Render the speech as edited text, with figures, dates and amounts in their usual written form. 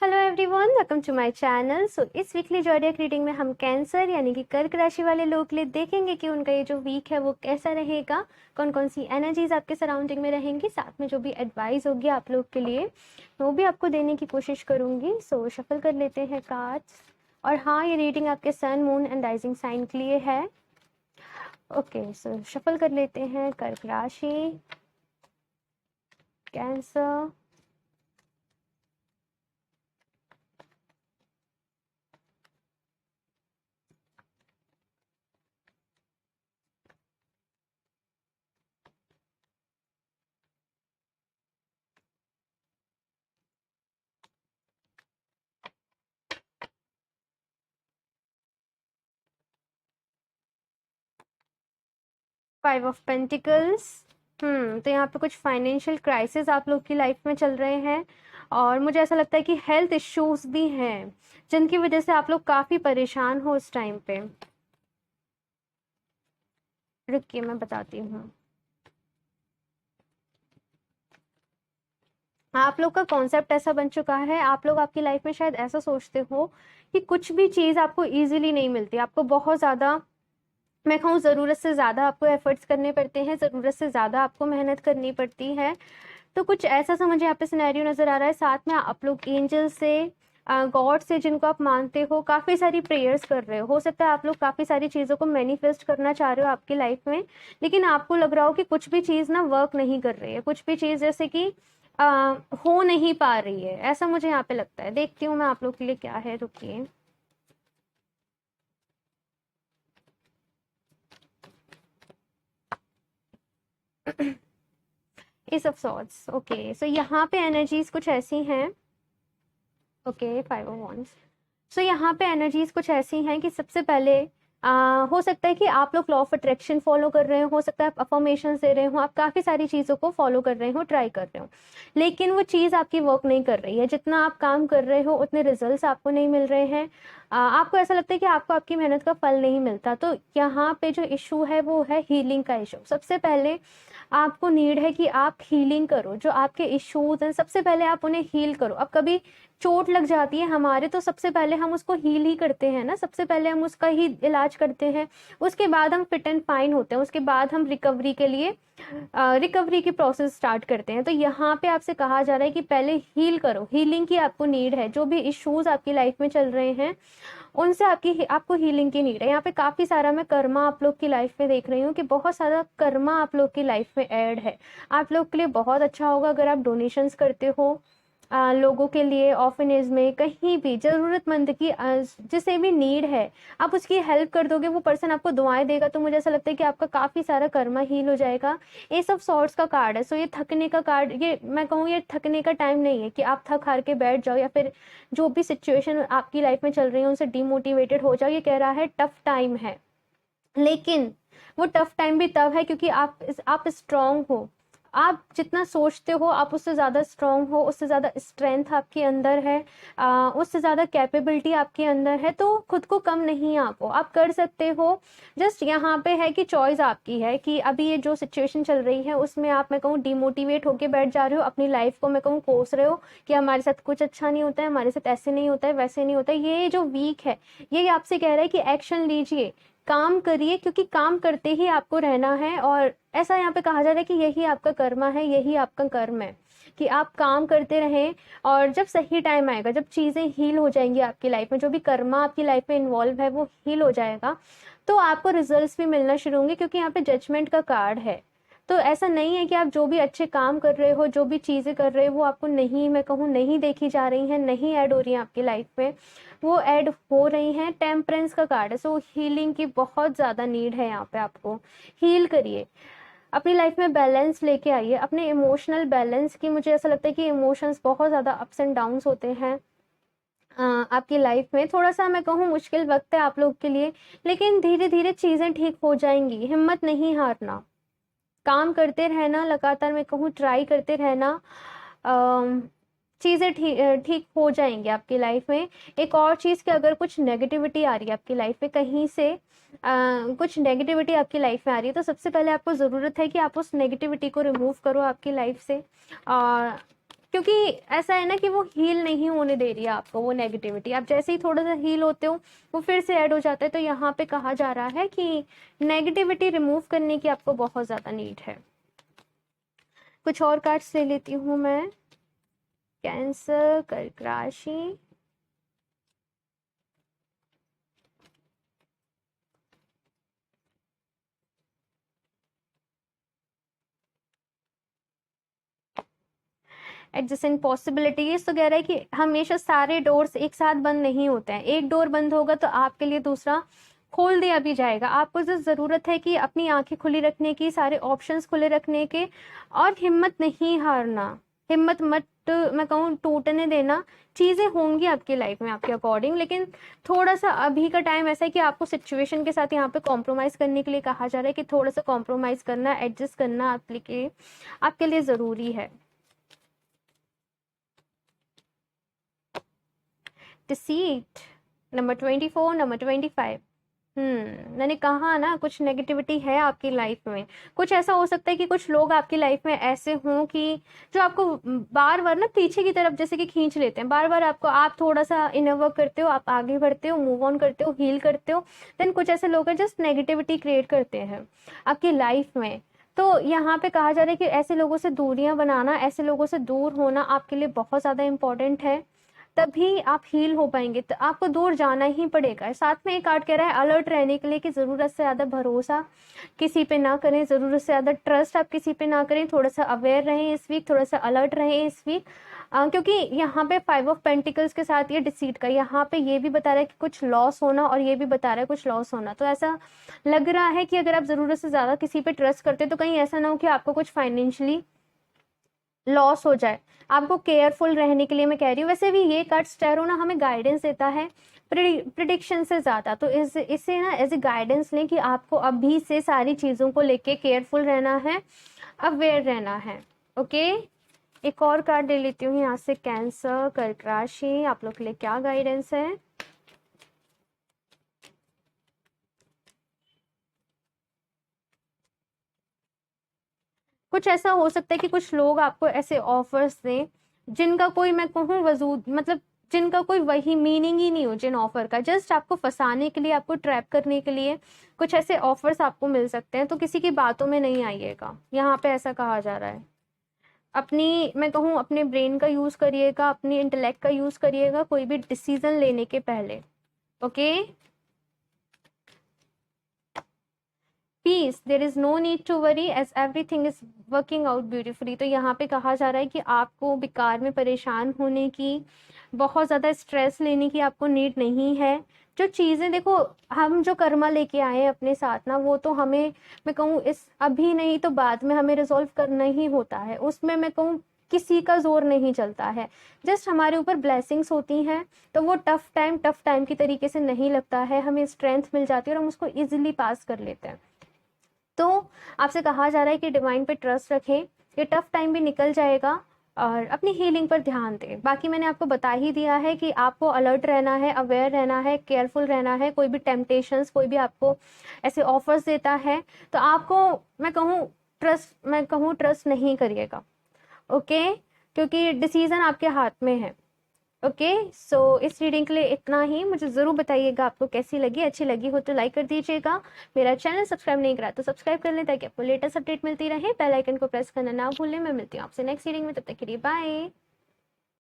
Hello everyone, welcome to my channel. So इस weekly zodiac reading में हम cancer यानी कि कर्क राशि वाले लोग के लिए देखेंगे कि उनका ये जो वीक है वो कैसा रहेगा, कौन कौन सी एनर्जीज आपके सराउंडिंग में रहेंगी, साथ में जो भी एडवाइस होगी आप लोग के लिए वो भी आपको देने की कोशिश करूँगी। सो शफल कर लेते हैं कार्ड्स। और हाँ, ये रीडिंग आपके सन, मून एंड राइजिंग साइन के लिए है। ओके, सो शफल कर लेते हैं। कर्क राशि, कैंसर, फाइव ऑफ पेंटिकल्स। तो यहाँ पे कुछ फाइनेंशियल क्राइसिस आप लोग की लाइफ में चल रहे हैं और मुझे ऐसा लगता है कि हेल्थ इश्यूज भी हैं जिनकी वजह से आप लोग काफ़ी परेशान हो इस टाइम पे। रुकिए, मैं बताती हूँ। आप लोग का कॉन्सेप्ट ऐसा बन चुका है, आप लोग आपकी लाइफ में शायद ऐसा सोचते हो कि कुछ भी चीज़ आपको इजीली नहीं मिलती, आपको बहुत ज़्यादा, मैं कहूँ ज़रूरत से ज़्यादा आपको एफर्ट्स करने पड़ते हैं, ज़रूरत से ज़्यादा आपको मेहनत करनी पड़ती है। तो कुछ ऐसा समझ यहाँ पे सिनेरियो नज़र आ रहा है। साथ में आप लोग एंजल से, गॉड से जिनको आप मानते हो, काफ़ी सारी प्रेयर्स कर रहे हो सकता है आप लोग काफ़ी सारी चीज़ों को मैनिफेस्ट करना चाह रहे हो आपकी लाइफ में, लेकिन आपको लग रहा हो कि कुछ भी चीज़ ना वर्क नहीं कर रही है, कुछ भी चीज़ जैसे कि हो नहीं पा रही है, ऐसा मुझे यहाँ पे लगता है। देखती हूँ मैं आप लोग के लिए क्या है, रुकिए। Ace of swords. Okay, so यहाँ पे एनर्जीज कुछ ऐसी हैं। Okay, five of wands. So यहाँ पे एनर्जीज कुछ ऐसी हैं कि सबसे पहले हो सकता है कि आप लोग लॉ ऑफ अट्रैक्शन फॉलो कर रहे हो सकता है आप अफर्मेशन दे रहे हो, आप काफ़ी सारी चीज़ों को फॉलो कर रहे हो, ट्राई कर रहे हो, लेकिन वो चीज़ आपकी वर्क नहीं कर रही है। जितना आप काम कर रहे हो उतने रिजल्ट्स आपको नहीं मिल रहे हैं। आपको ऐसा लगता है कि आपको आपकी मेहनत का फल नहीं मिलता। तो यहाँ पे जो इशू है वो है हीलिंग का इशू। सबसे पहले आपको नीड है कि आप हीलिंग करो, जो आपके इश्यूज हैं सबसे पहले आप उन्हें हील करो। अब कभी चोट लग जाती है हमारे, तो सबसे पहले हम उसको हील ही करते हैं ना, सबसे पहले हम उसका ही इलाज करते हैं, उसके बाद हम फिट एंड फाइन होते हैं, उसके बाद हम रिकवरी के लिए रिकवरी की प्रोसेस स्टार्ट करते हैं। तो यहाँ पे आपसे कहा जा रहा है कि पहले हील करो, हीलिंग की आपको नीड है। जो भी इश्यूज आपकी लाइफ में चल रहे हैं उनसे आपको हीलिंग की नीड है। यहाँ पे काफ़ी सारा मैं कर्मा आप लोग की लाइफ में देख रही हूँ कि बहुत सारा कर्मा आप लोग की लाइफ में ऐड है। आप लोग के लिए बहुत अच्छा होगा अगर आप डोनेशंस करते हो लोगों के लिए, ऑर्फनेज में, कहीं भी ज़रूरतमंद की जिसे भी नीड है आप उसकी हेल्प कर दोगे, वो पर्सन आपको दुआएं देगा। तो मुझे ऐसा लगता है कि आपका काफ़ी सारा कर्मा हील हो जाएगा। एस ऑफ सॉर्ड्स का कार्ड है, सो ये थकने का कार्ड, ये मैं कहूँ ये थकने का टाइम नहीं है कि आप थक हार के बैठ जाओ या फिर जो भी सिचुएशन आपकी लाइफ में चल रही है उनसे डिमोटिवेटेड हो जाओ। ये कह रहा है टफ टाइम है, लेकिन वो टफ टाइम भी तब है क्योंकि आप स्ट्रांग हो। आप जितना सोचते हो आप उससे ज़्यादा स्ट्रांग हो, उससे ज़्यादा स्ट्रेंथ आपके अंदर है, उससे ज़्यादा कैपेबिलिटी आपके अंदर है। तो खुद को कम नहीं आंको, आप कर सकते हो। जस्ट यहाँ पे है कि चॉइस आपकी है कि अभी ये जो सिचुएशन चल रही है उसमें आप, मैं कहूँ, डिमोटिवेट होके बैठ जा रहे हो, अपनी लाइफ को मैं कहूँ कोस रहे हो कि हमारे साथ कुछ अच्छा नहीं होता है, हमारे साथ ऐसे नहीं होता है, वैसे नहीं होता है। ये जो वीक है ये आपसे कह रहा है कि एक्शन लीजिए, काम करिए, क्योंकि काम करते ही आपको रहना है। और ऐसा यहाँ पे कहा जा रहा है कि यही आपका कर्मा है, यही आपका कर्म है कि आप काम करते रहें। और जब सही टाइम आएगा, जब चीज़ें हील हो जाएंगी आपकी लाइफ में, जो भी कर्मा आपकी लाइफ में इन्वॉल्व है वो हील हो जाएगा, तो आपको रिजल्ट्स भी मिलना शुरू होंगे, क्योंकि यहाँ पे जजमेंट का कार्ड है। तो ऐसा नहीं है कि आप जो भी अच्छे काम कर रहे हो, जो भी चीज़ें कर रहे हो, वो आपको नहीं, मैं कहूँ, नहीं देखी जा रही हैं, नहीं ऐड हो रही हैं आपकी लाइफ में, वो ऐड हो रही हैं। टेम्परेंस का कार्ड है, सो हीलिंग की बहुत ज़्यादा नीड है यहाँ पे। आपको हील करिए, अपनी लाइफ में बैलेंस लेके आइए, अपने इमोशनल बैलेंस की। मुझे ऐसा लगता है कि इमोशंस बहुत ज़्यादा अप्स एंड डाउन्स होते हैं आपकी लाइफ में। थोड़ा सा, मैं कहूँ, मुश्किल वक्त है आप लोग के लिए, लेकिन धीरे धीरे चीज़ें ठीक हो जाएंगी। हिम्मत नहीं हारना, काम करते रहना, लगातार मैं कहूँ ट्राई करते रहना, चीज़ें ठीक हो जाएंगी आपकी लाइफ में। एक और चीज़ कि अगर कुछ नेगेटिविटी आ रही है आपकी लाइफ में, कहीं से कुछ नेगेटिविटी आपकी लाइफ में आ रही है, तो सबसे पहले आपको ज़रूरत है कि आप उस नेगेटिविटी को रिमूव करो आपकी लाइफ से। क्योंकि ऐसा है ना कि वो हील नहीं होने दे रही है आपको वो नेगेटिविटी। आप जैसे ही थोड़ा सा हील होते हो वो फिर से ऐड हो जाता है। तो यहाँ पे कहा जा रहा है कि नेगेटिविटी रिमूव करने की आपको बहुत ज़्यादा नीड है। कुछ और कार्ड्स ले लेती हूँ मैं। कैंसर, कर्क राशि, एडजेसेंट पॉसिबिलिटीज। तो कह रहा है कि हमेशा सारे डोर्स एक साथ बंद नहीं होते हैं। एक डोर बंद होगा तो आपके लिए दूसरा खोल दिया भी जाएगा। आपको जो ज़रूरत है कि अपनी आंखें खुली रखने की, सारे ऑप्शंस खुले रखने के, और हिम्मत नहीं हारना। हिम्मत मत, मैं कहूँ, टूटने देना। चीज़ें होंगी आपकी लाइफ में आपके अकॉर्डिंग, लेकिन थोड़ा सा अभी का टाइम ऐसा है कि आपको सिचुएशन के साथ यहाँ पे कॉम्प्रोमाइज़ करने के लिए कहा जा रहा है कि थोड़ा सा कॉम्प्रोमाइज़ करना, एडजस्ट करना आपके लिए ज़रूरी है। Deceit number 24, number 25। मैंने कहा ना कुछ नेगेटिविटी है आपकी लाइफ में। कुछ ऐसा हो सकता है कि कुछ लोग आपकी लाइफ में ऐसे हों कि जो आपको बार बार ना पीछे की तरफ जैसे कि खींच लेते हैं। बार बार आपको, आप थोड़ा सा इनर वर्क करते हो, आप आगे बढ़ते हो, मूव ऑन करते हो, हील करते हो, देन कुछ ऐसे लोग हैं जस्ट नेगेटिविटी क्रिएट करते हैं आपकी लाइफ में। तो यहाँ पे कहा जा रहा है कि ऐसे लोगों से दूरियां बनाना, ऐसे लोगों से दूर होना आपके लिए बहुत ज़्यादा इम्पोर्टेंट है। तभी आप हील हो पाएंगे। तो आपको दूर जाना ही पड़ेगा। साथ में एक कार्ड कह रहा है अलर्ट रहने के लिए कि ज़रूरत से ज़्यादा भरोसा किसी पे ना करें, ज़रूरत से ज़्यादा ट्रस्ट आप किसी पे ना करें। थोड़ा सा अवेयर रहें इस वीक, थोड़ा सा अलर्ट रहें इस वीक, क्योंकि यहाँ पे 5 ऑफ पेंटिकल्स के साथ ये डिसीट का, यहाँ पे ये भी बता रहा है कि कुछ लॉस होना, और ये भी बता रहा है कुछ लॉस होना। तो ऐसा लग रहा है कि अगर आप ज़रूरत से ज़्यादा किसी पे ट्रस्ट करते तो कहीं ऐसा ना हो कि आपको कुछ फाइनेंशियली लॉस हो जाए। आपको केयरफुल रहने के लिए मैं कह रही हूँ। वैसे भी ये कार्ड्स टैरो ना हमें गाइडेंस देता है प्रिडिक्शन से ज़्यादा। तो इसे ना एज ए गाइडेंस लें कि आपको अभी से सारी चीज़ों को लेके केयरफुल रहना है, अवेयर रहना है। ओके, एक और कार्ड ले लेती हूँ यहाँ से। कैंसर, कर्क राशि, आप लोग के लिए क्या गाइडेंस है? कुछ ऐसा हो सकता है कि कुछ लोग आपको ऐसे ऑफर्स दें जिनका कोई, मैं कहूँ, वजूद, मतलब जिनका कोई वही मीनिंग ही नहीं हो जिन ऑफर का, जस्ट आपको फंसाने के लिए, आपको ट्रैप करने के लिए कुछ ऐसे ऑफर्स आपको मिल सकते हैं। तो किसी की बातों में नहीं आइएगा, यहाँ पे ऐसा कहा जा रहा है। अपनी, मैं कहूँ, अपने ब्रेन का यूज़ करिएगा, अपनी इंटेलेक्ट का यूज़ करिएगा कोई भी डिसीजन लेने के पहले। Okay, peace, there is no need to worry as everything is working out beautifully. तो यहाँ पे कहा जा रहा है कि आपको बेकार में परेशान होने की, बहुत ज़्यादा स्ट्रेस लेने की आपको नीड नहीं है। जो चीज़ें, देखो, हम जो कर्मा लेके आए हैं अपने साथ ना, वो तो हमें, मैं कहूँ, इस अभी नहीं तो बाद में हमें रिजॉल्व करना ही होता है। उसमें मैं कहूँ किसी का जोर नहीं चलता है, जस्ट हमारे ऊपर ब्लेसिंग्स होती हैं। तो वो टफ टाइम की तरीके से नहीं लगता है, हमें स्ट्रेंथ मिल जाती है और हम उसको इजीली पास कर लेते हैं। तो आपसे कहा जा रहा है कि डिवाइन पे ट्रस्ट रखें, ये टफ टाइम भी निकल जाएगा, और अपनी हीलिंग पर ध्यान दें। बाकी मैंने आपको बता ही दिया है कि आपको अलर्ट रहना है, अवेयर रहना है, केयरफुल रहना है। कोई भी टेम्पटेशंस, कोई भी आपको ऐसे ऑफर्स देता है तो आपको, मैं कहूँ ट्रस्ट नहीं करिएगा। ओके, क्योंकि डिसीजन आपके हाथ में है। ओके, सो इस रीडिंग के लिए इतना ही। मुझे ज़रूर बताइएगा आपको कैसी लगी। अच्छी लगी हो तो लाइक कर दीजिएगा। मेरा चैनल सब्सक्राइब नहीं करा तो सब्सक्राइब कर लें ताकि आपको लेटेस्ट अपडेट मिलती रहे। बेल आइकन को प्रेस करना ना भूलें। मैं मिलती हूँ आपसे नेक्स्ट रीडिंग में, तब तक के लिए बाय।